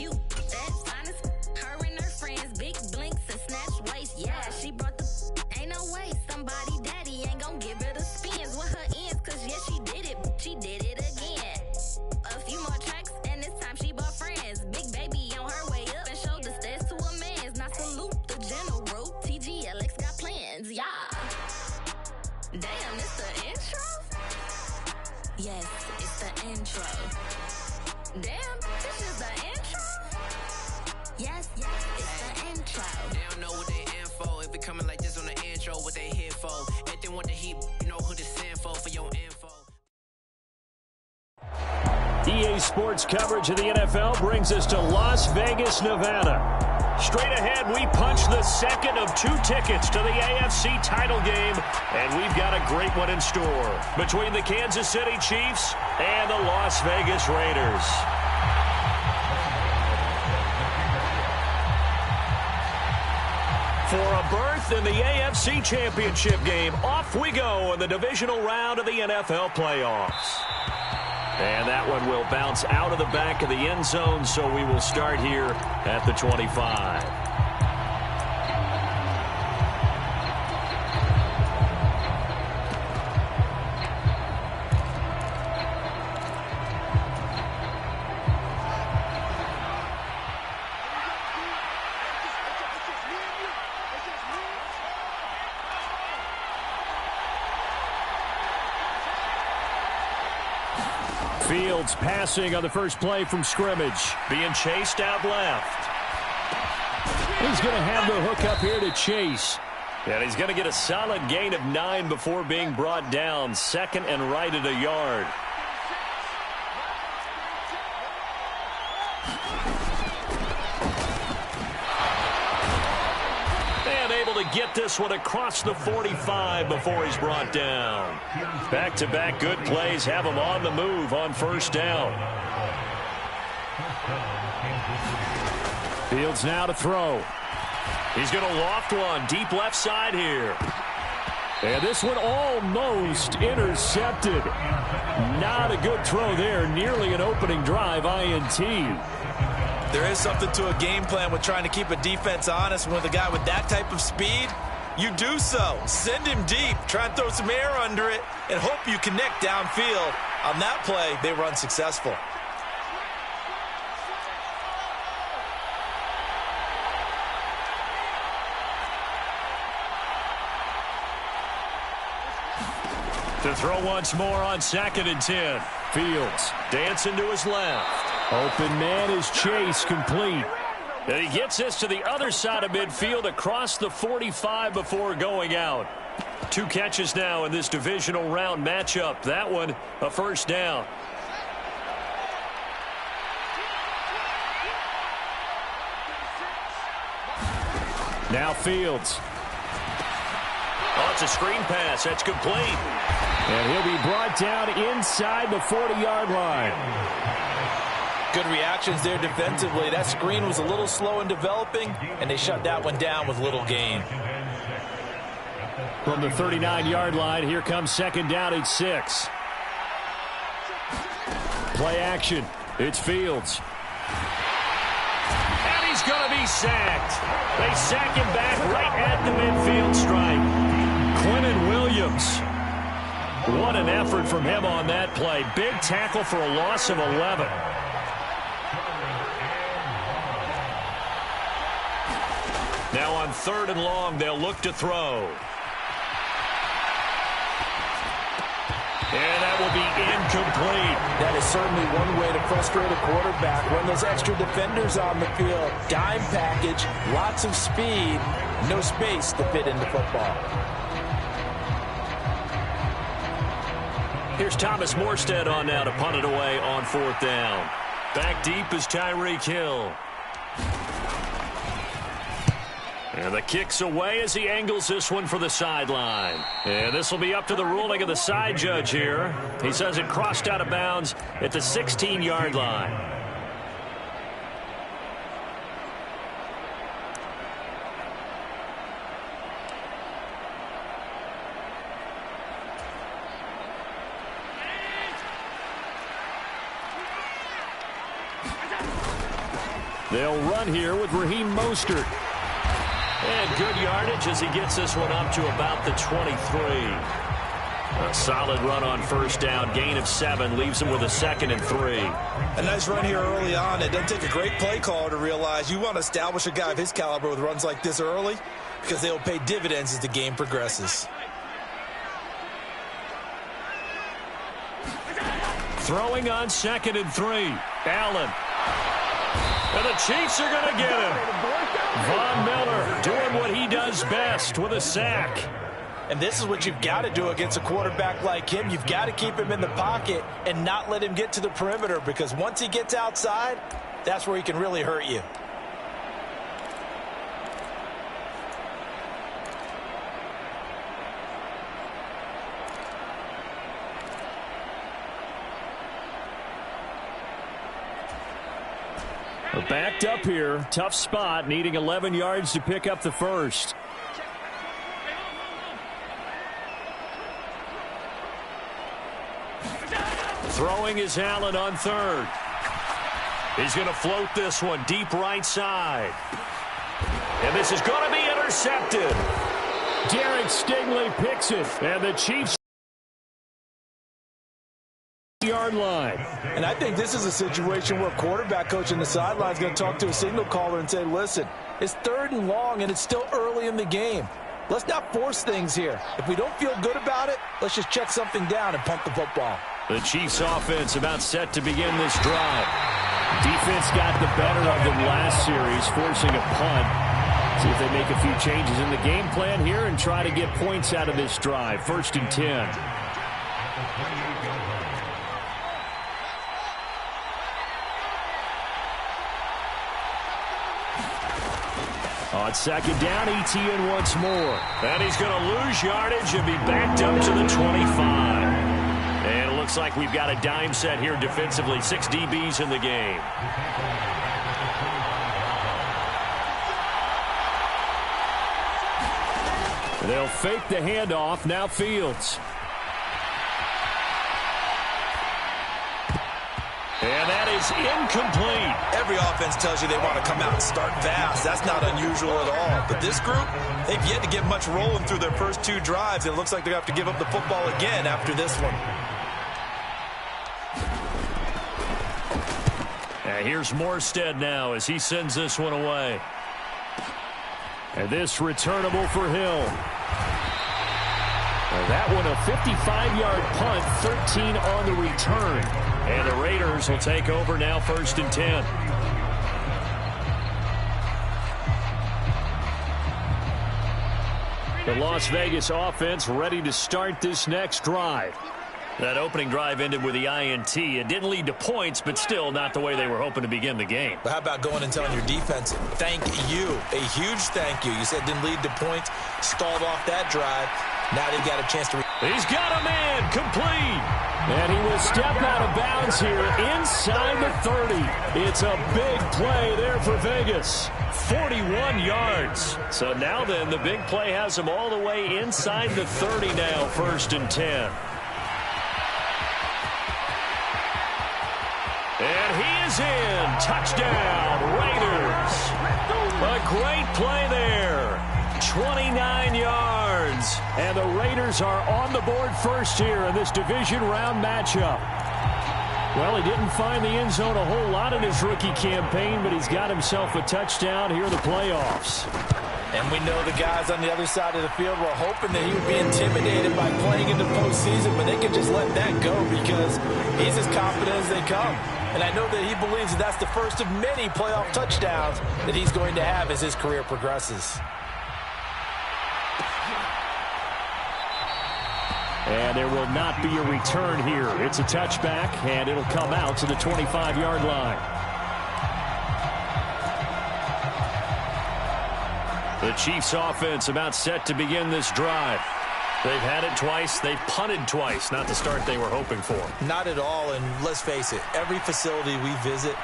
cute. That's honest. Her and her friends, big blinks and snatch waist. Yeah, she brought the ain't no way. Somebody daddy ain't gon' give her the spins with her ends. Cause yeah, she did it. She did it again. A few more tracks and this time she bought friends. Big baby on her way up and showed the stairs to a man's. Now salute the general. TGLX got plans, yeah. Damn, it's the intro? Yes, it's the intro. Damn, this is the intro? Yes, it's the intro. They don't know what they in for. If it coming like this on the intro, what they here for. If they want the heat, you know who to send for your info. EA Sports coverage of the NFL brings us to Las Vegas, Nevada. Straight ahead, we punch the second of 2 tickets to the AFC title game, and we've got a great one in store between the Kansas City Chiefs and the Las Vegas Raiders. For a berth in the AFC Championship game, off we go in the divisional round of the NFL playoffs. And that one will bounce out of the back of the end zone, so we will start here at the 25. Fields passing on the first play from scrimmage. Being chased out left. He's going to have the hook up here to Chase. And he's going to get a solid gain of 9 before being brought down. Second and right at a yard. And able to get this one across the 45 before he's brought down. Back-to-back good plays have him on the move on first down. Fields now to throw. He's going to loft one deep left side here. And this one almost intercepted. Not a good throw there. Nearly an opening drive INT. There is something to a game plan with trying to keep a defense honest. With a guy with that type of speed, you do so. Send him deep. Try and throw some air under it and hope you connect downfield. On that play, they were unsuccessful. To throw once more on 2nd and 10. Fields dancing to his left. Open man is Chase, complete. And he gets this to the other side of midfield across the 45 before going out. 2 catches now in this divisional round matchup. That one, a first down. Now Fields. Oh, it's a screen pass. That's complete. And he'll be brought down inside the 40-yard line. Good reactions there defensively. That screen was a little slow in developing, and they shut that one down with little gain. From the 39-yard line, here comes 2nd down at 6. Play action. It's Fields. And he's going to be sacked. They sack him back right at the midfield stripe. Quentin Williams. What an effort from him on that play. Big tackle for a loss of 11. Now on 3rd and long, they'll look to throw. And that will be incomplete. That is certainly one way to frustrate a quarterback. Run those extra defenders on the field. Dime package, lots of speed, no space to fit into football. Here's Thomas Morstead on now to punt it away on 4th down. Back deep is Tyreek Hill. And the kick's away as he angles this one for the sideline. And this will be up to the ruling of the side judge here. He says it crossed out of bounds at the 16-yard line. They'll run here with Raheem Mostert. And good yardage as he gets this one up to about the 23. A solid run on first down. Gain of 7 leaves him with a 2nd and 3. A nice run here early on. It doesn't take a great play caller to realize you want to establish a guy of his caliber with runs like this early because they'll pay dividends as the game progresses. Throwing on 2nd and 3. Allen. And the Chiefs are going to get him. Von Miller doing what he does best with a sack. And this is what you've got to do against a quarterback like him. You've got to keep him in the pocket and not let him get to the perimeter, because once he gets outside, that's where he can really hurt you. We're backed up here. Tough spot, needing 11 yards to pick up the first. Throwing is Allen on 3rd. He's going to float this one deep right side. And this is going to be intercepted. Derek Stingley picks it. And the Chiefs yard line. And I think this is a situation where a quarterback coach on the sideline is going to talk to a signal caller and say, listen, it's 3rd and long and it's still early in the game. Let's not force things here. If we don't feel good about it, let's just check something down and punt the football. The Chiefs offense about set to begin this drive. Defense got the better of them last series, forcing a punt. See if they make a few changes in the game plan here and try to get points out of this drive. 1st and 10. On 2nd down, ETN once more. And he's going to lose yardage and be backed up to the 25. And it looks like we've got a dime set here defensively. 6 DBs in the game. They'll fake the handoff. Now Fields. And that is incomplete. Every offense tells you they want to come out and start fast. That's not unusual at all. But this group, they've yet to get much rolling through their first 2 drives. It looks like they're going to have to give up the football again after this one. And here's Morstead now as he sends this one away. And this returnable for Hill. And that one a 55-yard punt, 13 on the return. And the Raiders will take over now, 1st and 10. The Las Vegas offense ready to start this next drive. That opening drive ended with the INT. It didn't lead to points, but still not the way they were hoping to begin the game. But how about going and telling your defense, thank you, a huge thank you. You said it didn't lead to points, stalled off that drive. Now they've got a chance to... He's got a man, complete. And he will step out of bounds here inside the 30. It's a big play there for Vegas. 41 yards. So now then, the big play has him all the way inside the 30 now, 1st and 10. And he is in. Touchdown, Raiders. A great play there. 29 yards. And the Raiders are on the board first here in this division round matchup. Well, he didn't find the end zone a whole lot in his rookie campaign, but he's got himself a touchdown here in the playoffs. And we know the guys on the other side of the field were hoping that he would be intimidated by playing in the postseason, but they can just let that go because he's as confident as they come. And I know that he believes that that's the first of many playoff touchdowns that he's going to have as his career progresses. And there will not be a return here. It's a touchback, and it'll come out to the 25-yard line. The Chiefs offense about set to begin this drive. They've had it twice. They've punted twice. Not the start they were hoping for. Not at all, and let's face it, every facility we visit,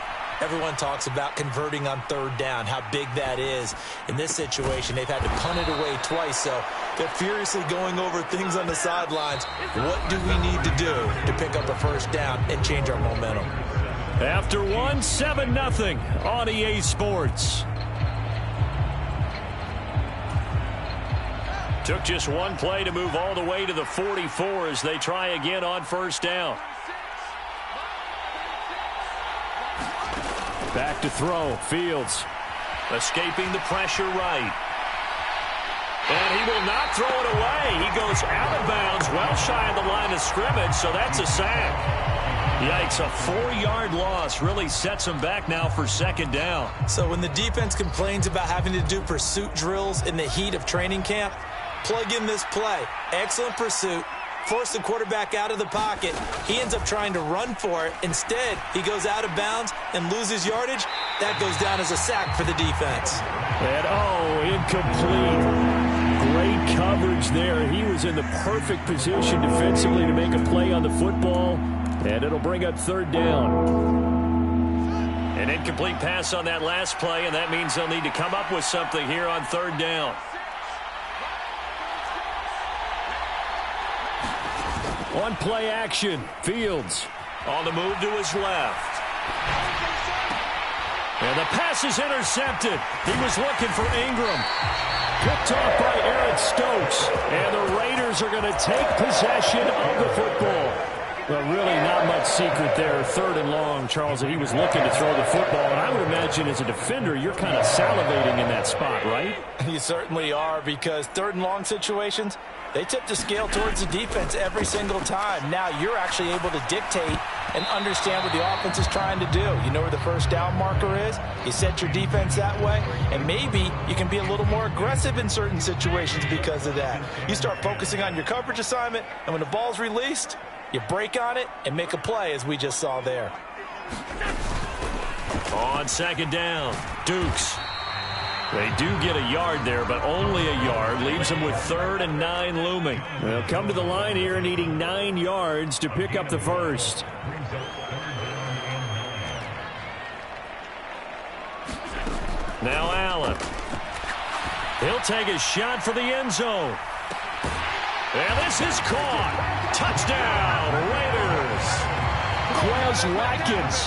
everyone talks about converting on 3rd down, how big that is. In this situation, they've had to punt it away twice, so they're furiously going over things on the sidelines. What do we need to do to pick up a 1st down and change our momentum? After one, 7-0 on EA Sports. Took just one play to move all the way to the 44 as they try again on first down. Back to throw. Fields escaping the pressure right. And he will not throw it away. He goes out of bounds, well shy of the line of scrimmage, so that's a sack. Yikes, a 4-yard loss really sets him back now for second down. So when the defense complains about having to do pursuit drills in the heat of training camp, plug in this play. Excellent pursuit. Force the quarterback out of the pocket. He ends up trying to run for it. Instead, he goes out of bounds and loses yardage. That goes down as a sack for the defense. And, incomplete. Great coverage there. He was in the perfect position defensively to make a play on the football, and it'll bring up third down. An incomplete pass on that last play, and that means they'll need to come up with something here on third down. On play action, Fields on the move to his left. And the pass is intercepted. He was looking for Ingram. Picked off by Aaron Stokes. And the Raiders are going to take possession of the football. Well, really not much secret there. Third and long, Charles, that he was looking to throw the football. And I would imagine as a defender, you're kind of salivating in that spot, right? You certainly are, because third and long situations, they tip the scale towards the defense every single time. Now you're actually able to dictate and understand what the offense is trying to do. You know where the first down marker is. You set your defense that way, and maybe you can be a little more aggressive in certain situations because of that. You start focusing on your coverage assignment, and when the ball's released, you break on it and make a play, as we just saw there. On second down, Dukes. They do get a yard there, but only a yard. Leaves them with 3rd and 9 looming. They'll come to the line here needing 9 yards to pick up the first. Now Allen. He'll take a shot for the end zone. And this is caught. Touchdown, Raiders. Quez Watkins,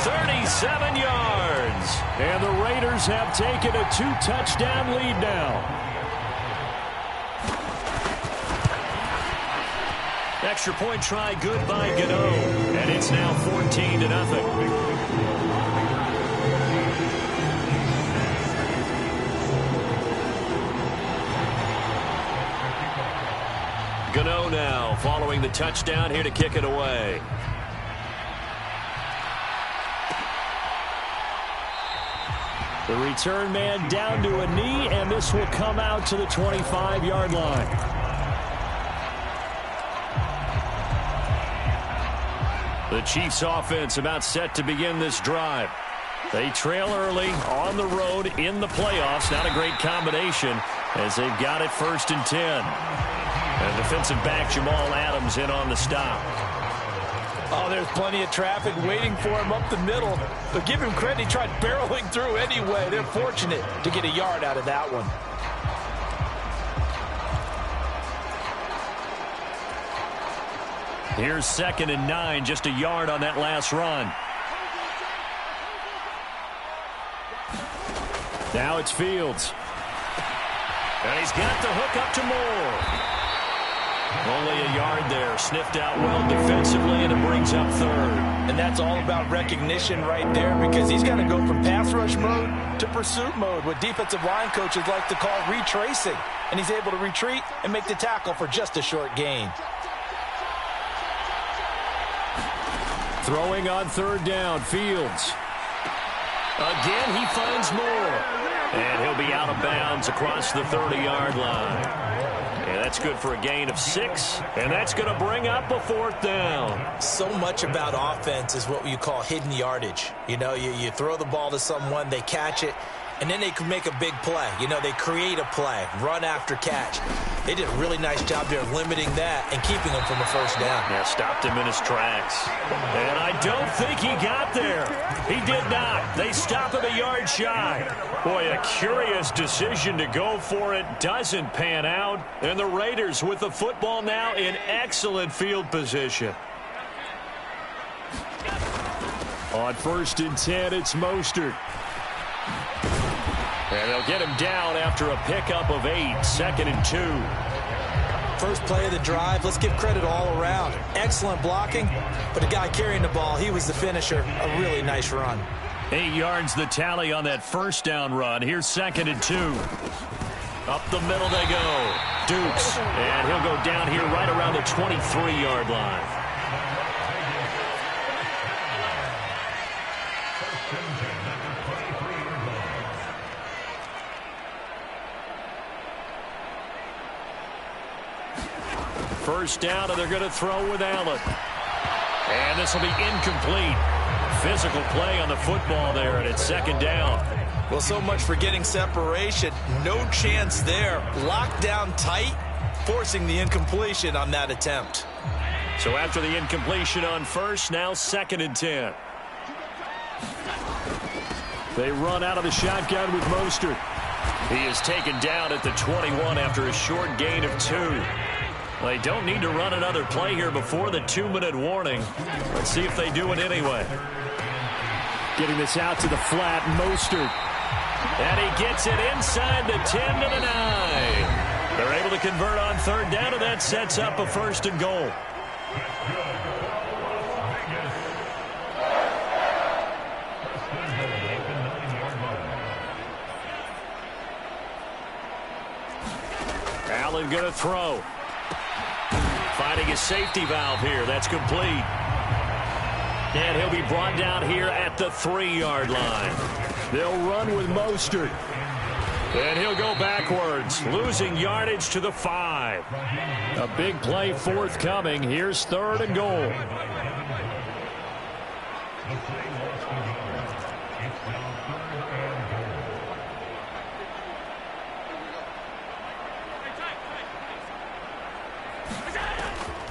37 yards. And the Raiders have taken a 2-touchdown lead now. Extra point try good by Gano. And it's now 14-0. Gano now following the touchdown here to kick it away. The return man down to a knee, and this will come out to the 25-yard line. The Chiefs offense about set to begin this drive. They trail early on the road in the playoffs. Not a great combination as they've got it 1st and 10. And defensive back Jamal Adams in on the stop. Oh, there's plenty of traffic waiting for him up the middle. But give him credit, he tried barreling through anyway. They're fortunate to get a yard out of that one. Here's 2nd and 9, just a yard on that last run. Now it's Fields. And he's got the hook up to Moore. Only a yard there. Sniffed out well defensively, and it brings up 3rd. And that's all about recognition right there, because he's got to go from pass rush mode to pursuit mode, what defensive line coaches like to call retracing. And he's able to retreat and make the tackle for just a short gain. Throwing on 3rd down, Fields. Again, he finds Moore. And he'll be out of bounds across the 30-yard line. And that's good for a gain of 6, and that's going to bring up a 4th down. So much about offense is what you call hidden yardage. You know, you throw the ball to someone, they catch it, and then they can make a big play. You know, they create a play, run after catch. They did a really nice job there limiting that and keeping him from a 1st down. Yeah, stopped him in his tracks. And I don't think he got there. He did not. They stop him a yard shy. Boy, a curious decision to go for it. Doesn't pan out. And the Raiders with the football now in excellent field position. On 1st and 10, it's Mostert. And they'll get him down after a pickup of 8. 2nd and 2. First play of the drive, let's give credit all around. Excellent blocking, but the guy carrying the ball, he was the finisher. A really nice run. 8 yards the tally on that first down run. Here's 2nd and 2. Up the middle they go. Dukes. And he'll go down here right around the 23-yard line. First down, and they're going to throw with Allen. And this will be incomplete. Physical play on the football there, and it's 2nd down. Well, so much for getting separation. No chance there. Locked down tight, forcing the incompletion on that attempt. So after the incompletion on first, now 2nd and 10. They run out of the shotgun with Mostert. He is taken down at the 21 after a short gain of 2. They don't need to run another play here before the 2-minute warning. Let's see if they do it anyway. Getting this out to the flat, Mostert. And he gets it inside the 10 to the 9. They're able to convert on 3rd down, and that sets up a 1st and goal. Allen going to throw. Finding a safety valve here. That's complete. And he'll be brought down here at the 3-yard line. They'll run with Mostert. And he'll go backwards, losing yardage to the 5. A big play forthcoming. Here's 3rd and goal.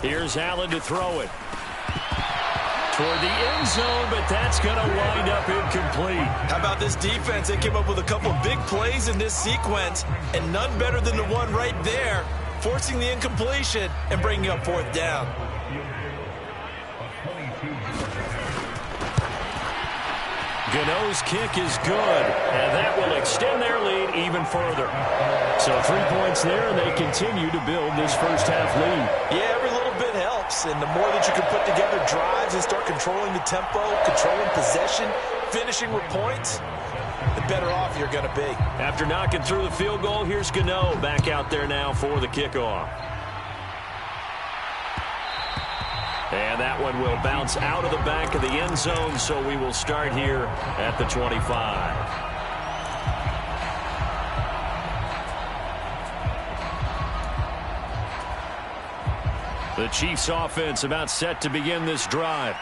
Here's Allen to throw it. Toward the end zone, but that's going to wind up incomplete. How about this defense? They came up with a couple of big plays in this sequence, and none better than the one right there, forcing the incompletion and bringing up 4th down. Gano's kick is good, and that will extend their lead even further. So 3 points there, and they continue to build this first half lead. Yeah, every little bit helps, and the more that you can put together drives and start controlling the tempo, controlling possession, finishing with points, the better off you're going to be. After knocking through the field goal, here's Gano back out there now for the kickoff. And that one will bounce out of the back of the end zone, so we will start here at the 25. The Chiefs offense about set to begin this drive.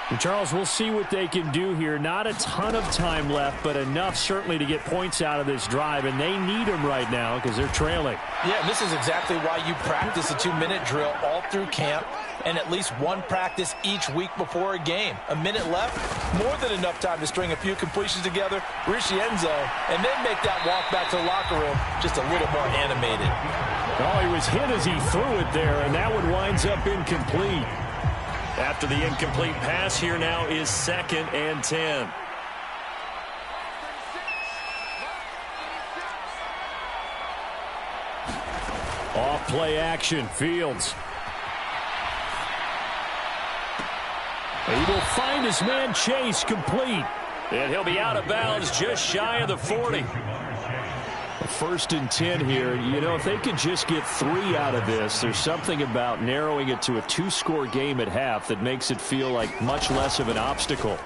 And Charles, we'll see what they can do here. Not a ton of time left, but enough certainly to get points out of this drive, and they need them right now because they're trailing. Yeah, this is exactly why you practice a 2-minute drill all through camp and at least one practice each week before a game. A minute left, more than enough time to string a few completions together, reach the end zone, and then make that walk back to the locker room just a little more animated. Oh, he was hit as he threw it there, and that one winds up incomplete. After the incomplete pass, here now is 2nd and 10. Off play action, Fields. He will find his man Chase complete. And he'll be out of bounds just shy of the 40. 1st and 10 here. You know, if they could just get 3 out of this, there's something about narrowing it to a 2-score game at half that makes it feel like much less of an obstacle.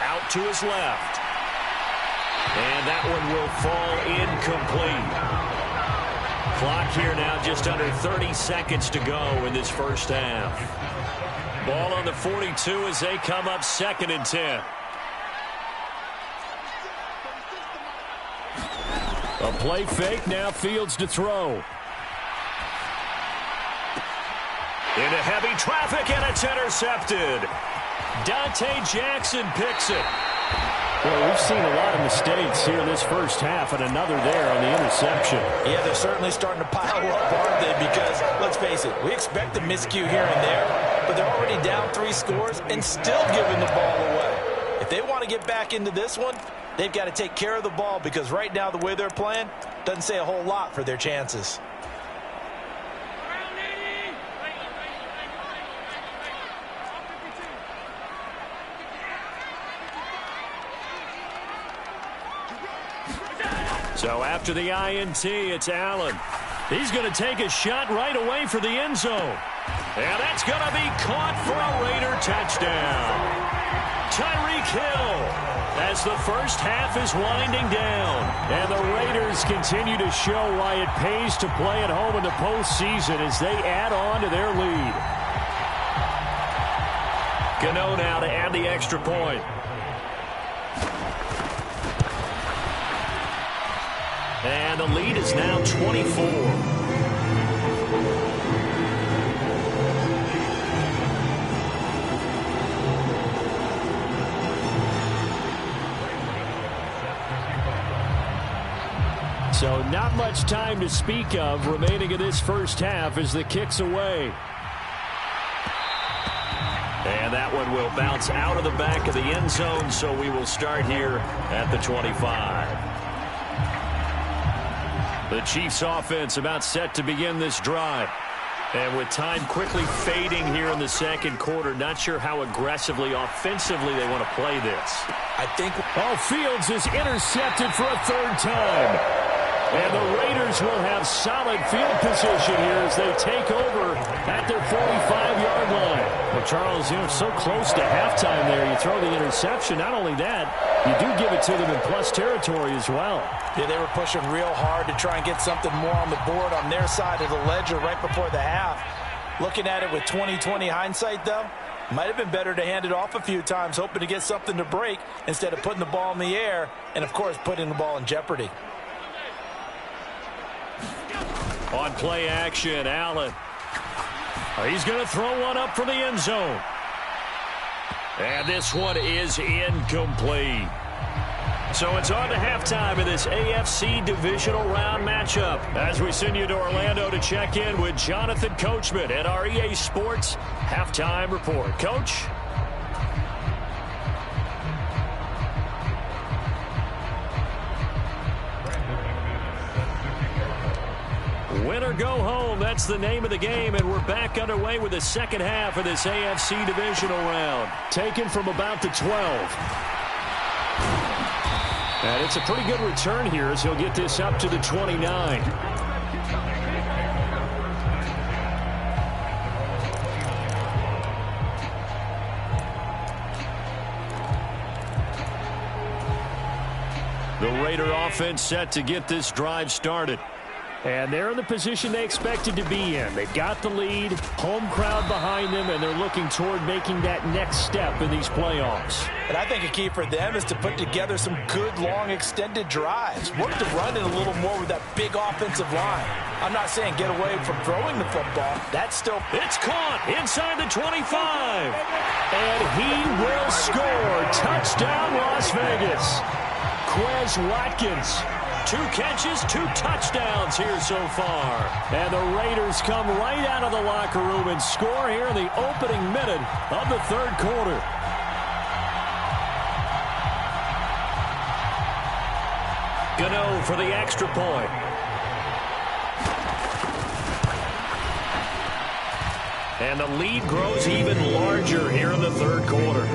Out to his left. And that one will fall incomplete. Clock here now just under 30 seconds to go in this first half. Ball on the 42 as they come up 2nd and 10. A play fake, now Fields to throw. Into heavy traffic, and it's intercepted. Dante Jackson picks it. Well, we've seen a lot of mistakes here in this first half, and another there on the interception. Yeah, they're certainly starting to pile up, aren't they? Because, let's face it, we expect a miscue here and there, but they're already down 3 scores and still giving the ball away. If they want to get back into this one, they've got to take care of the ball, because right now the way they're playing doesn't say a whole lot for their chances. So after the INT, it's Allen. He's going to take a shot right away for the end zone. And that's going to be caught for a Raider touchdown. Tyreek Hill, as the first half is winding down. And the Raiders continue to show why it pays to play at home in the postseason as they add on to their lead. Gano now to add the extra point. And the lead is now 24. So not much time to speak of remaining in this first half as the kick's away. And that one will bounce out of the back of the end zone, so we will start here at the 25. The Chiefs offense about set to begin this drive. And with time quickly fading here in the second quarter, not sure how aggressively, offensively they want to play this. I think Fields is intercepted for a third time. And the Raiders will have solid field position here as they take over at their 45-yard line. Well, Charles, so close to halftime there. You throw the interception. Not only that, you do give it to them in plus territory as well. Yeah, they were pushing real hard to try and get something more on the board on their side of the ledger right before the half. Looking at it with 20/20 hindsight, though, might have been better to hand it off a few times, hoping to get something to break instead of putting the ball in the air and, of course, putting the ball in jeopardy. On play action, Allen. He's going to throw one up for the end zone. And this one is incomplete. So it's on to halftime of this AFC divisional round matchup as we send you to Orlando to check in with Jonathan Coachman at our EA Sports Halftime Report. Coach? Win or go home, that's the name of the game, and we're back underway with the second half of this AFC divisional round. Taken from about the 12. And it's a pretty good return here as he'll get this up to the 29. The Raider offense set to get this drive started. And they're in the position they expected to be in. They've got the lead, home crowd behind them, and they're looking toward making that next step in these playoffs. And I think a key for them is to put together some good, long, extended drives. Work the run in a little more with that big offensive line. I'm not saying get away from throwing the football. That's still... It's caught inside the 25. And he will score. Touchdown, Las Vegas. Quez Watkins. 2 catches, 2 touchdowns here so far. And the Raiders come right out of the locker room and score here in the opening minute of the third quarter. Gano for the extra point. And the lead grows even larger here in the third quarter.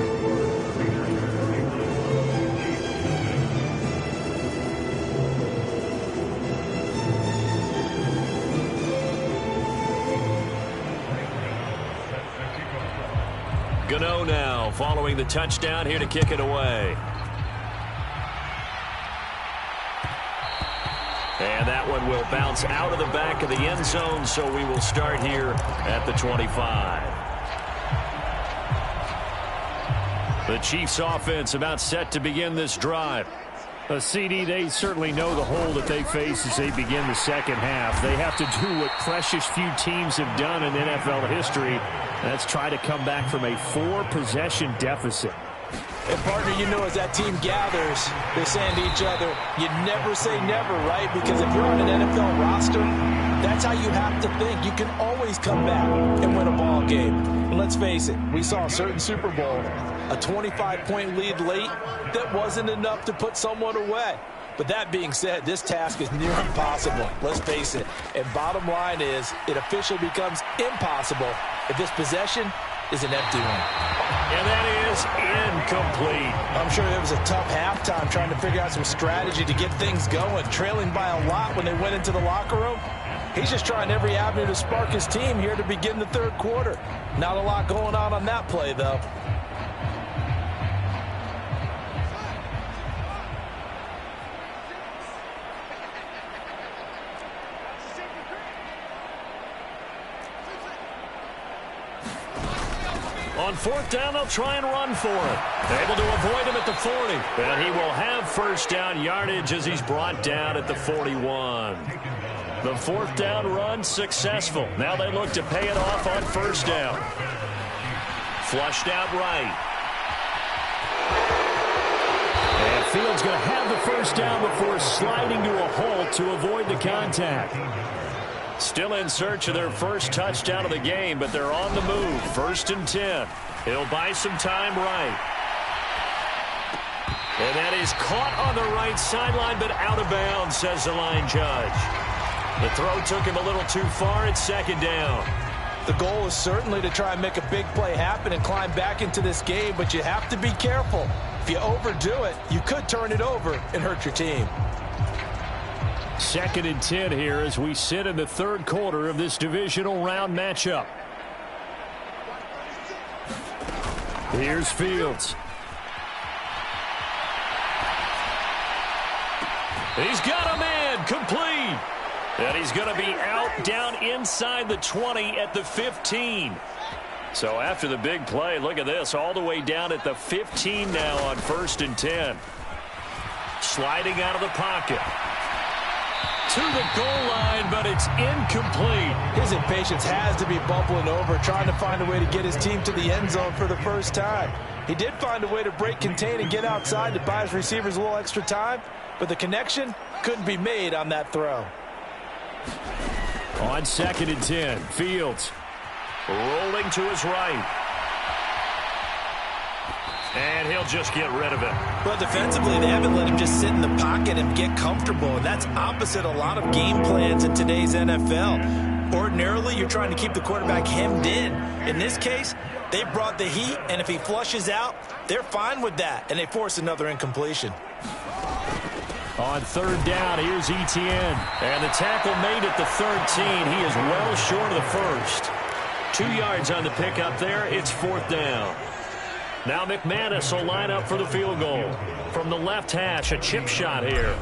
Gano now following the touchdown here to kick it away. And that one will bounce out of the back of the end zone, so we will start here at the 25. The Chiefs offense about set to begin this drive. CD, they certainly know the hole that they face as they begin the second half. They have to do what precious few teams have done in NFL history. That's try to come back from a 4-possession deficit. And, partner, you know, as that team gathers, they're saying to each other, you never say never, right? Because if you're on an NFL roster, that's how you have to think. You can always come back and win a ball game. And let's face it, we saw a certain Super Bowl, a 25-point lead late that wasn't enough to put someone away. But that being said, this task is near impossible. Let's face it. And bottom line is, it officially becomes impossible if this possession is an empty one. And that is incomplete. I'm sure it was a tough halftime trying to figure out some strategy to get things going, trailing by a lot when they went into the locker room. He's just trying every avenue to spark his team here to begin the third quarter. Not a lot going on that play, though. On fourth down, they'll try and run for it. Able to avoid him at the 40. And he will have first down yardage as he's brought down at the 41. The fourth down run successful. Now they look to pay it off on first down. Flushed out right. And Fields going to have the first down before sliding to a halt to avoid the contact. Still in search of their first touchdown of the game, but they're on the move. 1st and 10. He'll buy some time right. And that is caught on the right sideline, but out of bounds, says the line judge. The throw took him a little too far at 2nd down. The goal is certainly to try and make a big play happen and climb back into this game, but you have to be careful. If you overdo it, you could turn it over and hurt your team. 2nd and 10 here as we sit in the third quarter of this divisional round matchup. Here's Fields. He's got a man complete. And he's going to be out down inside the 20 at the 15. So after the big play, look at this, all the way down at the 15 now on 1st and 10. Sliding out of the pocket. To the goal line, but it's incomplete. His impatience has to be bubbling over, trying to find a way to get his team to the end zone for the first time. He did find a way to break, contain, and get outside to buy his receivers a little extra time, but the connection couldn't be made on that throw. On 2nd and 10, Fields rolling to his right. And he'll just get rid of it. Well, defensively, they haven't let him just sit in the pocket and get comfortable, and that's opposite a lot of game plans in today's NFL. Ordinarily, you're trying to keep the quarterback hemmed in. In this case, they brought the heat, and if he flushes out, they're fine with that, and they force another incompletion. On 3rd down, here's Etienne. And the tackle made at the 13. He is well short of the first. 2 yards on the pickup there. It's 4th down. Now McManus will line up for the field goal. From the left hash, a chip shot here.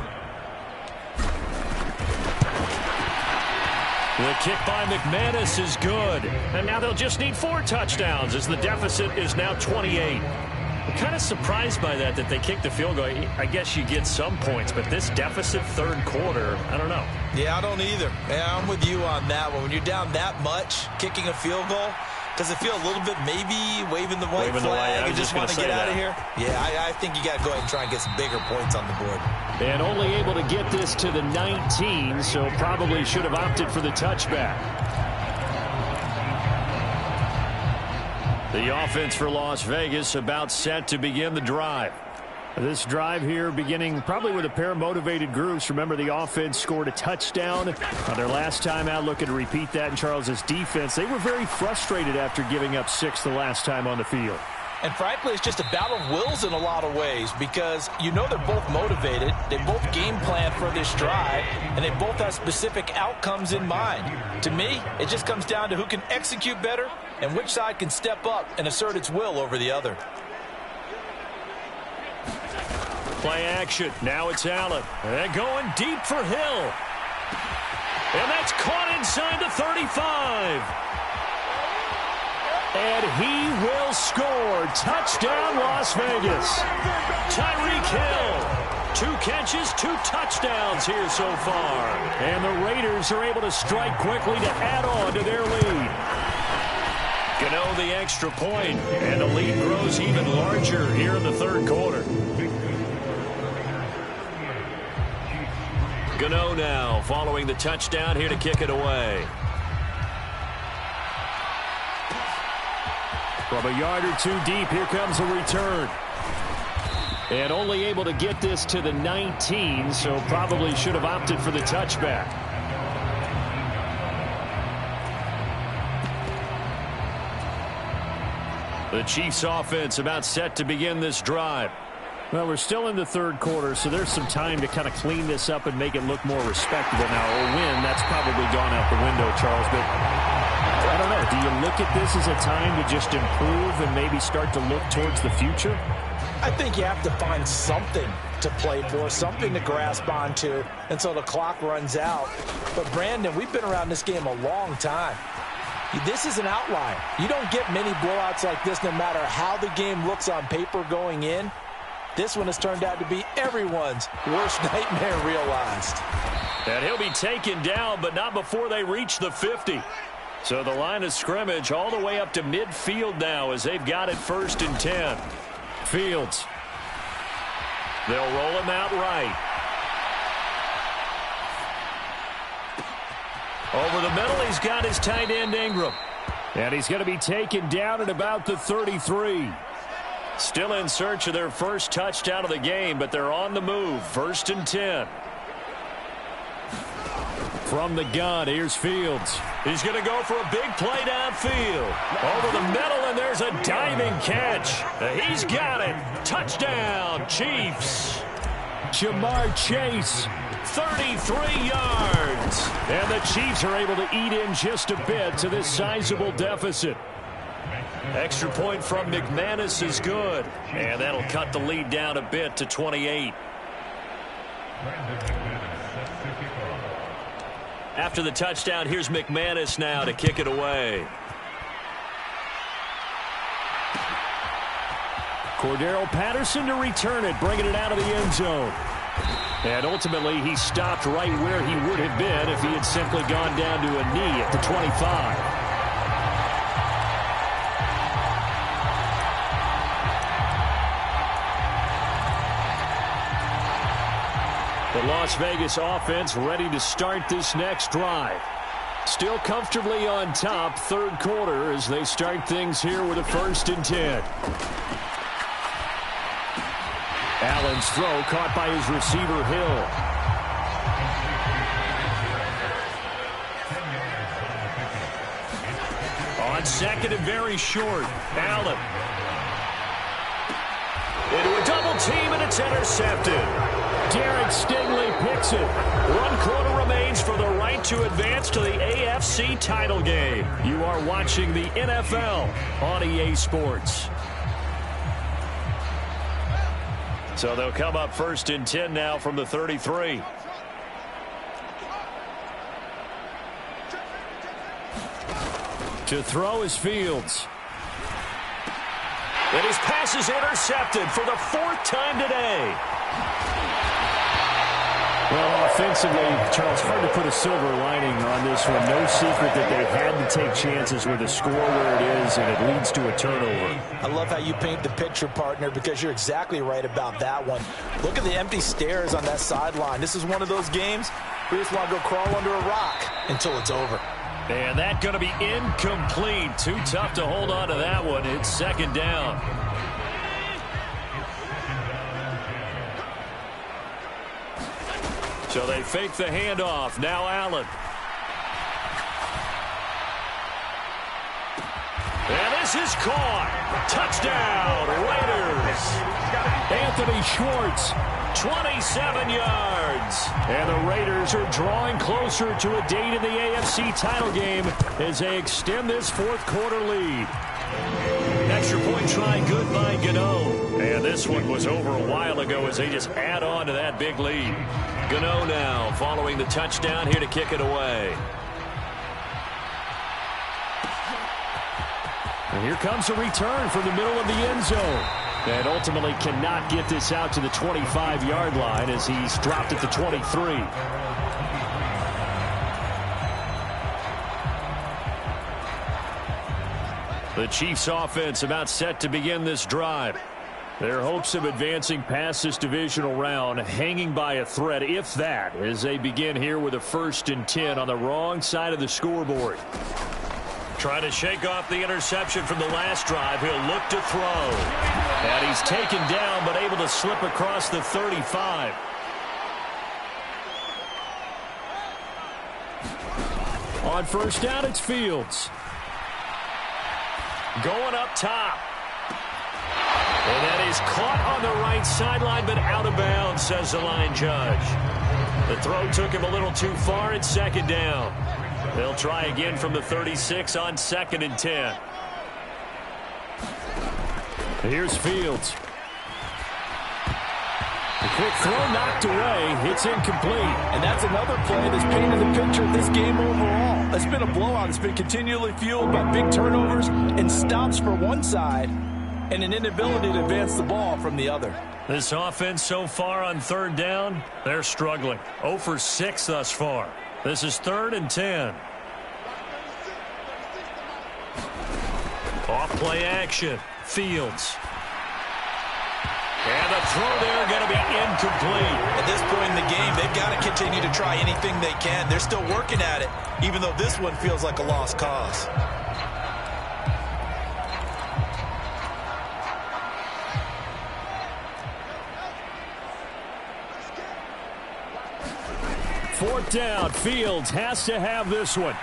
The kick by McManus is good. And now they'll just need 4 touchdowns as the deficit is now 28. I'm kind of surprised by that they kicked the field goal. I guess you get some points, but this deficit 3rd quarter, I don't know. Yeah, I don't either. Yeah, I'm with you on that one. When you're down that much, kicking a field goal, does it feel a little bit maybe waving the white flag and just want to get out of here? Yeah, I think you got to go ahead and try and get some bigger points on the board. And only able to get this to the 19, so probably should have opted for the touchback. The offense for Las Vegas about set to begin the drive. This drive here beginning probably with a pair of motivated groups. Remember, the offense scored a touchdown on their last time out, looking to repeat that in Charles's defense. They were very frustrated after giving up 6 the last time on the field. And frankly, it's just a battle of wills in a lot of ways because you know they're both motivated. They both game plan for this drive, and they both have specific outcomes in mind. To me, it just comes down to who can execute better and which side can step up and assert its will over the other. Play action. Now it's Allen. And going deep for Hill. And that's caught inside the 35. And he will score. Touchdown, Las Vegas. Tyreek Hill. 2 catches, 2 touchdowns here so far. And the Raiders are able to strike quickly to add on to their lead. Going Gano the extra point, and the lead grows even larger here in the third quarter. Gano now following the touchdown here to kick it away. From a yard or two deep, here comes a return. And only able to get this to the 19, so probably should have opted for the touchback. The Chiefs offense about set to begin this drive. Well, we're still in the third quarter, so there's some time to kind of clean this up and make it look more respectable. Now, a win, that's probably gone out the window, Charles, but I don't know. Do you look at this as a time to just improve and maybe start to look towards the future? I think you have to find something to play for, something to grasp onto until the clock runs out. But, Brandon, we've been around this game a long time. This is an outlier. You don't get many blowouts like this no matter how the game looks on paper going in. This one has turned out to be everyone's worst nightmare realized. And he'll be taken down, but not before they reach the 50. So the line of scrimmage all the way up to midfield now as they've got it 1st and 10. Fields. They'll roll him out right. Over the middle, he's got his tight end Ingram. And he's going to be taken down at about the 33. Still in search of their first touchdown of the game, but they're on the move. 1st and 10. From the gun, here's Fields. He's going to go for a big play downfield. Over the middle, and there's a diving catch. He's got it. Touchdown, Chiefs. Jamar Chase, 33 yards. And the Chiefs are able to eat in just a bit to this sizable deficit. Extra point from McManus is good. And that'll cut the lead down a bit to 28. After the touchdown, here's McManus now to kick it away. Cordero Patterson to return it, bringing it out of the end zone. And ultimately, he stopped right where he would have been if he had simply gone down to a knee at the 25. The Las Vegas offense ready to start this next drive. Still comfortably on top, third quarter, as they start things here with a 1st and 10. Allen's throw caught by his receiver, Hill. On 2nd and very short, Allen. Into a double team, and it's intercepted. Derek Stingley picks it. 1 quarter remains for the right to advance to the AFC title game. You are watching the NFL on EA Sports. So they'll come up 1st and 10 now from the 33. To throw is Fields. And his pass is intercepted for the 4th time today. Well, offensively, Charles, hard to put a silver lining on this one. No secret that they had to take chances with a score where it is, and it leads to a turnover. I love how you paint the picture, partner, because you're exactly right about that one. Look at the empty stairs on that sideline. This is one of those games where you just want to go crawl under a rock until it's over. And that's going to be incomplete. Too tough to hold on to that one. It's 2nd down. So they fake the handoff. Now Allen. And this is caught. Touchdown, Raiders. Anthony Schwartz, 27 yards. And the Raiders are drawing closer to a date in the AFC title game as they extend this 4th quarter lead. Extra point try good by Gano. And this one was over a while ago as they just add on to that big lead. Gano now following the touchdown here to kick it away. And here comes a return from the middle of the end zone. And ultimately cannot get this out to the 25-yard line as he's dropped at the 23. The Chiefs offense about set to begin this drive. Their hopes of advancing past this divisional round hanging by a thread, if that, as they begin here with a 1st and 10 on the wrong side of the scoreboard. Trying to shake off the interception from the last drive. He'll look to throw. And he's taken down but able to slip across the 35. On 1st down, it's Fields. Going up top. And that is caught on the right sideline, but out of bounds, says the line judge. The throw took him a little too far. It's 2nd down. They'll try again from the 36 on 2nd and 10. Here's Fields. The quick throw knocked away. It's incomplete. And that's another play that's painted the picture of this game overall. It's been a blowout. It's been continually fueled by big turnovers and stops for one side and an inability to advance the ball from the other. This offense so far on 3rd down, they're struggling. 0 for 6 thus far. This is 3rd and 10. Off play action. Fields. And the throw there going to be incomplete. At this point in the game, they've got to continue to try anything they can. They're still working at it, even though this one feels like a lost cause. Fourth down. Fields has to have this one.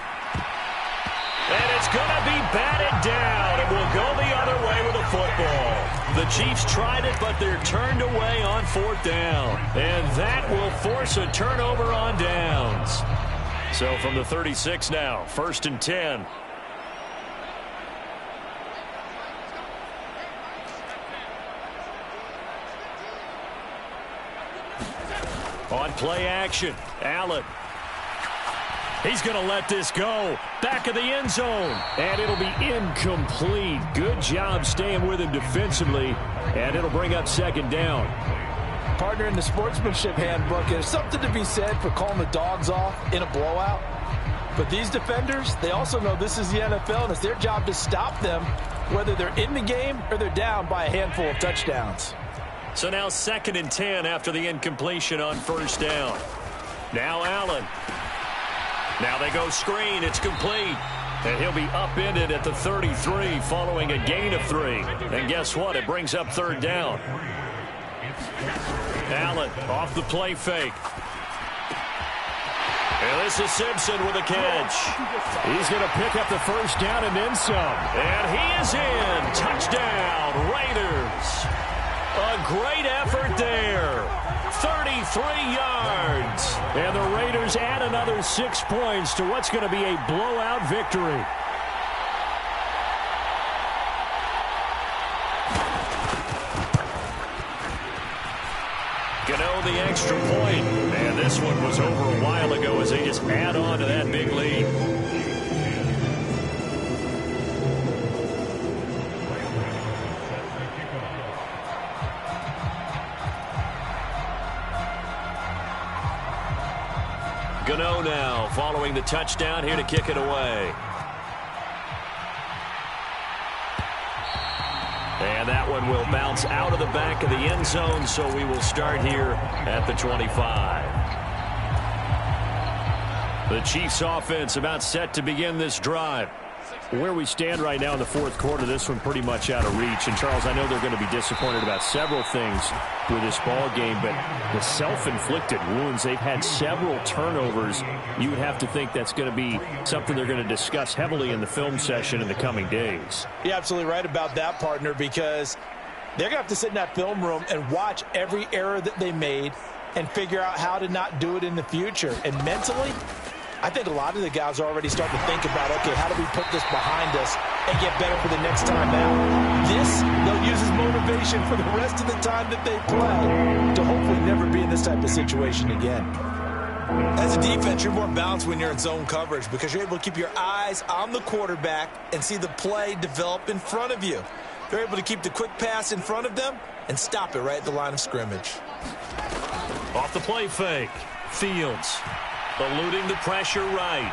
And it's going to be batted down. It will go the other way with the football. The Chiefs tried it, but they're turned away on 4th down. And that will force a turnover on downs. So from the 36 now, 1st and 10. On play action, Allen. He's going to let this go. Back of the end zone. And it'll be incomplete. Good job staying with him defensively. And it'll bring up 2nd down. Partner, in the sportsmanship handbook, there's something to be said for calling the dogs off in a blowout. But these defenders, they also know this is the NFL, and it's their job to stop them, whether they're in the game or they're down by a handful of touchdowns. So now 2nd and 10 after the incompletion on 1st down. Now Allen. Now they go screen. It's complete. And he'll be upended at the 33 following a gain of 3. And guess what? It brings up 3rd down. Allen off the play fake. And this is Simpson with a catch. He's going to pick up the 1st down and then some. And he is in. Touchdown, Raiders. A great effort there. 33 yards. And the Raiders add another 6 points to what's going to be a blowout victory. Gano the extra point. And this one was over a while ago as they just add on to that big lead. Gano now following the touchdown here to kick it away. And that one will bounce out of the back of the end zone, so we will start here at the 25. The Chiefs offense about set to begin this drive. Where we stand right now in the 4th quarter, this one pretty much out of reach. And, Charles, I know they're going to be disappointed about several things with this ball game, but the self-inflicted wounds, they've had several turnovers. You would have to think that's going to be something they're going to discuss heavily in the film session in the coming days. You're absolutely right about that, partner, because they're going to have to sit in that film room and watch every error that they made and figure out how to not do it in the future. And mentally, I think a lot of the guys are already starting to think about, okay, how do we put this behind us and get better for the next time out? This, they'll use as motivation for the rest of the time that they play to hopefully never be in this type of situation again. As a defense, you're more balanced when you're in zone coverage because you're able to keep your eyes on the quarterback and see the play develop in front of you. They're able to keep the quick pass in front of them and stop it right at the line of scrimmage. Off the play fake. Fields. Eluding the pressure right.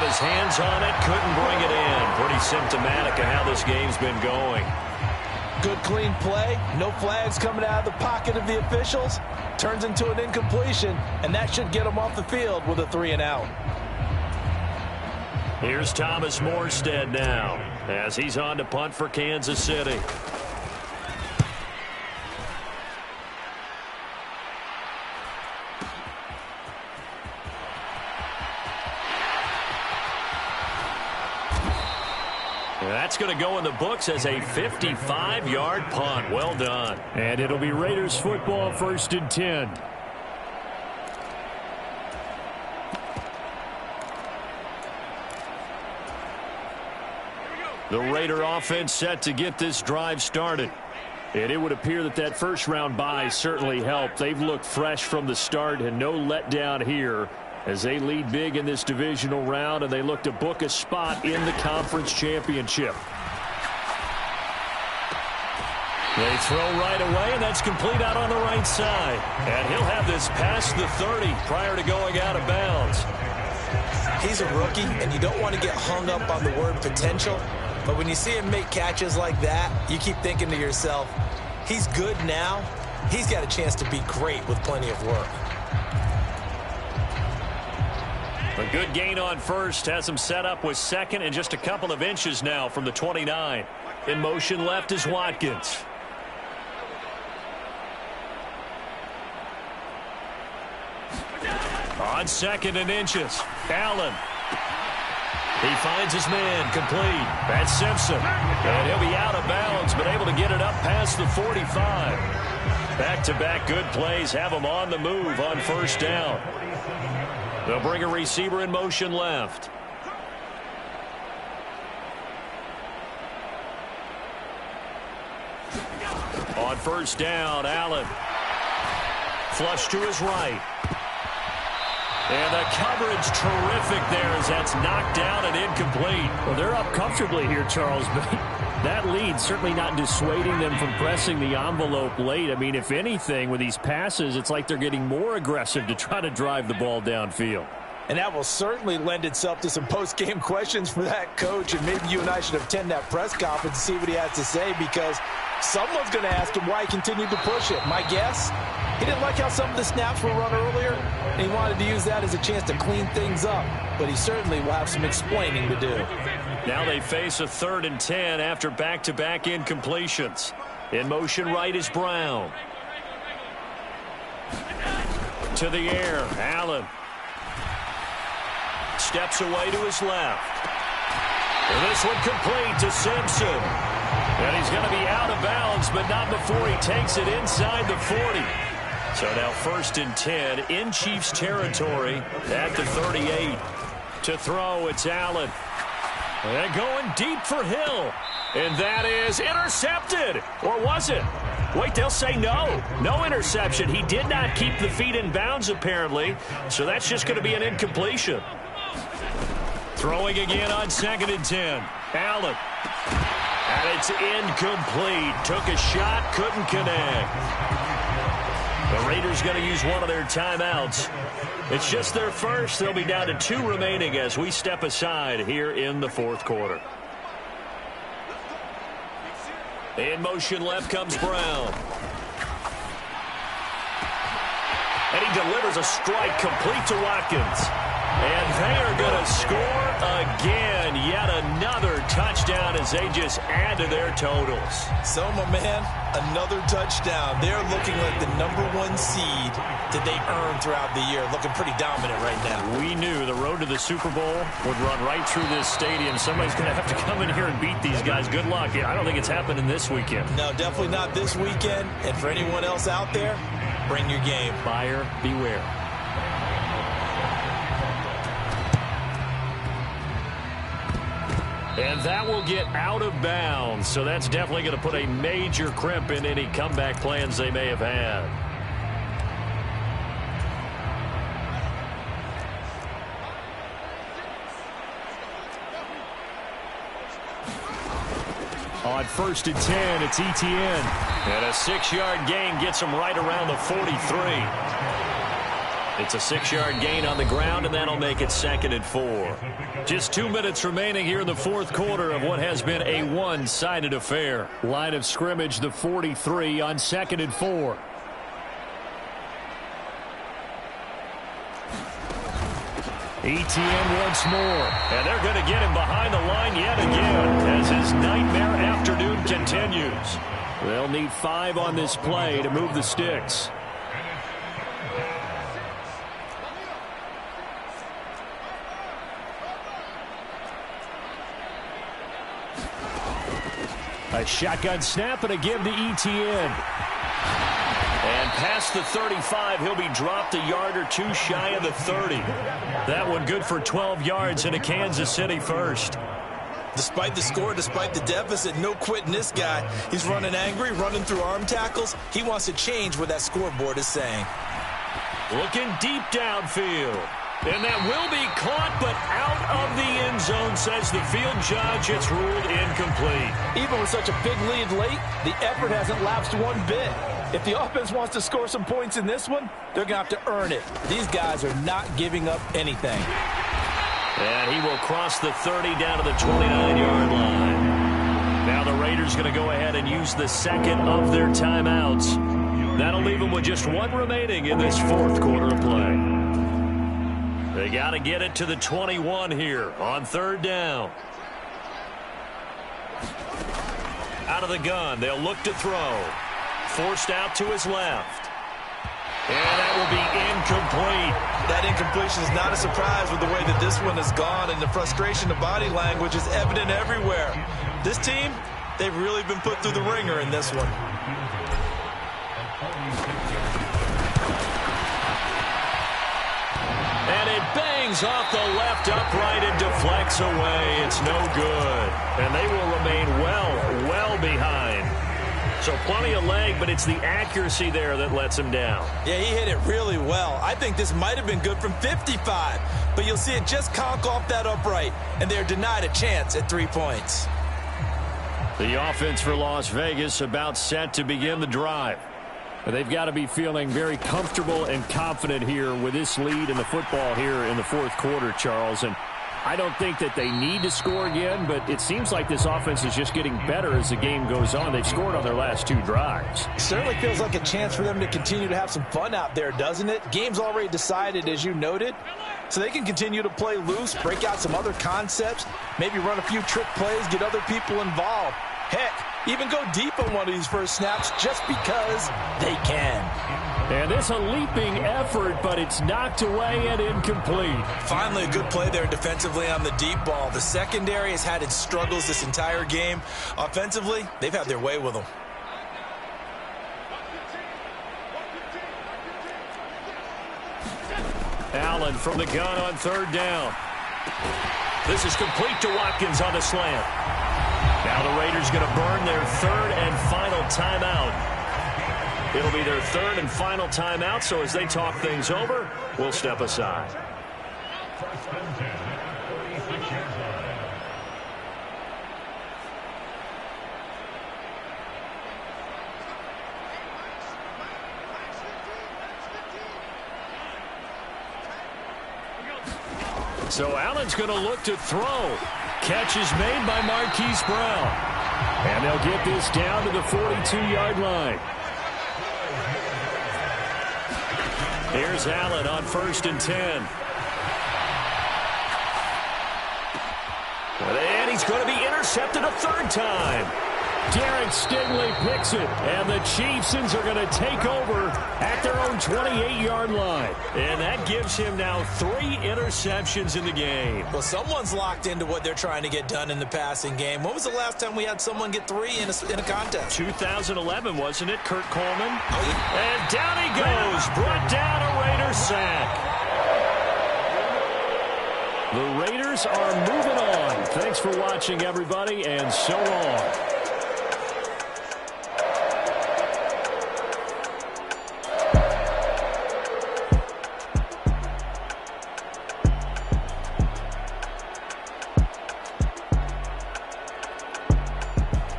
his hands on it, couldn't bring it in. Pretty symptomatic of how this game's been going. Good clean play, no flags coming out of the pocket of the officials. Turns into an incompletion, and that should get him off the field with a 3-and-out. Here's Thomas Morstead now as he's on to punt for Kansas City. That's going to go in the books as a 55-yard punt. Well done. And it'll be Raiders football, 1st and 10. The Raider offense set to get this drive started. And it would appear that that first-round bye certainly helped. They've looked fresh from the start and no letdown here as they lead big in this divisional round, and they look to book a spot in the conference championship. They throw right away, and that's complete out on the right side. And he'll have this past the 30 prior to going out of bounds. He's a rookie, and you don't want to get hung up on the word potential. But when you see him make catches like that, you keep thinking to yourself, he's good now. He's got a chance to be great with plenty of work. A good gain on first has him set up with second and just a couple of inches now from the 29. In motion left is Watkins. On second and inches, Allen. He finds his man complete. That's Simpson. And he'll be out of bounds, but able to get it up past the 45. Back-to-back good plays have him on the move on first down. They'll bring a receiver in motion left. On first down, Allen. Flush to his right. And the coverage terrific there as that's knocked down and incomplete. Well, they're up comfortably here, Charles, but that lead certainly not dissuading them from pressing the envelope late. I mean, if anything, with these passes, it's like they're getting more aggressive to try to drive the ball downfield. And that will certainly lend itself to some post-game questions for that coach, and maybe you and I should attend that press conference to see what he has to say, because someone's going to ask him why he continued to push it. My guess, he didn't like how some of the snaps were run earlier, and he wanted to use that as a chance to clean things up, but he certainly will have some explaining to do. Now they face a 3rd and 10 after back-to-back incompletions. In motion right is Brown. To the air, Allen. Steps away to his left. And this one complete to Simpson. And he's going to be out of bounds, but not before he takes it inside the 40. So now 1st and 10 in Chiefs territory at the 38. To throw, it's Allen. And going deep for Hill. And that is intercepted. Or was it? Wait, they'll say no. No interception. He did not keep the feet in bounds, apparently. So that's just going to be an incompletion. Throwing again on 2nd and 10. Allen. And it's incomplete. Took a shot, couldn't connect. The Raiders going to use one of their timeouts. It's just their first. They'll be down to 2 remaining as we step aside here in the 4th quarter. In motion left comes Brown. And he delivers a strike complete to Watkins. And they are going to score again. Yet another touchdown as they just add to their totals. So, my man, another touchdown. They're looking like the #1 seed that they earned throughout the year. Looking pretty dominant right now. We knew the road to the Super Bowl would run right through this stadium. Somebody's going to have to come in here and beat these guys. Good luck. I don't think it's happening this weekend. No, definitely not this weekend. And for anyone else out there, bring your game. Buyer beware. And that will get out of bounds. So that's definitely going to put a major crimp in any comeback plans they may have had. On 1st and 10, it's Etienne. And a 6-yard gain gets him right around the 43. It's a 6-yard gain on the ground, and that'll make it 2nd and 4. Just 2 minutes remaining here in the fourth quarter of what has been a one-sided affair. Line of scrimmage, the 43 on 2nd and 4. ETN once more, and they're going to get him behind the line yet again as his nightmare afternoon continues. They'll need 5 on this play to move the sticks. A shotgun snap and a give to ETN. And past the 35, he'll be dropped a yard or two shy of the 30. That one good for 12 yards and a Kansas City first. Despite the score, despite the deficit, no quitting this guy. He's running angry, running through arm tackles. He wants to change what that scoreboard is saying. Looking deep downfield. And that will be caught, but out of the end zone, says the field judge. It's ruled incomplete. Even with such a big lead late, the effort hasn't lapsed one bit. If the offense wants to score some points in this one, they're going to have to earn it. These guys are not giving up anything. And he will cross the 30 down to the 29-yard line. Now the Raiders going to go ahead and use the second of their timeouts. That'll leave them with just one remaining in this fourth quarter of play. They got to get it to the 21 here on 3rd down. Out of the gun, they'll look to throw. Forced out to his left. And that will be incomplete. That incompletion is not a surprise with the way that this one has gone, and the frustration of body language is evident everywhere. This team, they've really been put through the ringer in this one. And it bangs off the left upright and deflects away. It's no good. And they will remain well behind. So plenty of leg, but it's the accuracy there that lets him down. Yeah, he hit it really well. I think this might have been good from 55, but you'll see it just conk off that upright, and they're denied a chance at 3 points. The offense for Las Vegas about set to begin the drive. They've got to be feeling very comfortable and confident here with this lead in the football here in the fourth quarter, Charles. And I don't think that they need to score again, but it seems like this offense is just getting better as the game goes on. They've scored on their last 2 drives. Certainly feels like a chance for them to continue to have some fun out there, doesn't it? Game's already decided, as you noted, so they can continue to play loose, break out some other concepts, maybe run a few trick plays, get other people involved. Heck, even go deep on one of these first snaps just because they can. And it's a leaping effort, but it's knocked away and incomplete. Finally, a good play there defensively on the deep ball. The secondary has had its struggles this entire game. Offensively, they've had their way with them. Allen from the gun on 3rd down. This is complete to Watkins on the slant. Now the Raiders going to burn their 3rd and final timeout. It'll be their 3rd and final timeout, so as they talk things over, we'll step aside. So Allen's going to look to throw. Catch is made by Marquise Brown. And they'll get this down to the 42-yard line. Here's Allen on 1st and 10. And he's going to be intercepted a 3rd time. Derek Stingley picks it, and the Chiefs are going to take over at their own 28-yard line. And that gives him now 3 interceptions in the game. Well, someone's locked into what they're trying to get done in the passing game. When was the last time we had someone get 3 in a contest? 2011, wasn't it, Kurt Coleman? Oh, yeah. And down he goes, brought down a Raider sack. The Raiders are moving on. Thanks for watching, everybody, and so long.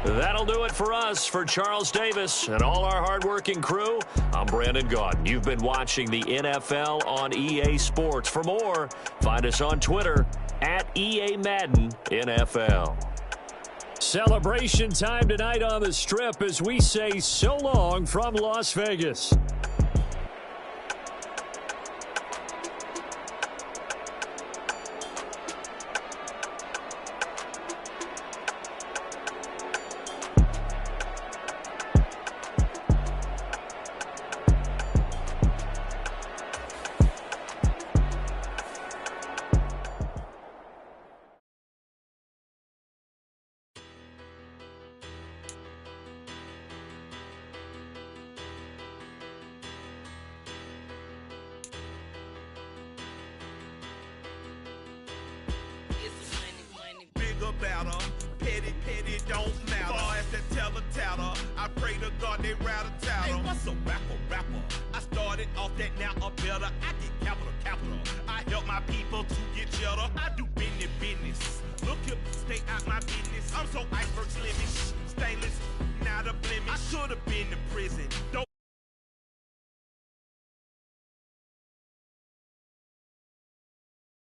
That'll do it for us. does. For Charles Davis and all our hardworking crew, I'm Brandon Gaudin. You've been watching the NFL on EA Sports. For more, find us on Twitter at EA Madden NFL. Celebration time tonight on the Strip as we say so long from Las Vegas. Petty don't matter. Far as that teller, I pray to God they rattle tattle. Hey, what's a rapper? I started off that, now I'm better. I get capital. I help my people to get cheddar. I do business. Look here, stay out my business. I'm so iceberg slimmish, stainless, not a blemish. I should have been to prison. Don't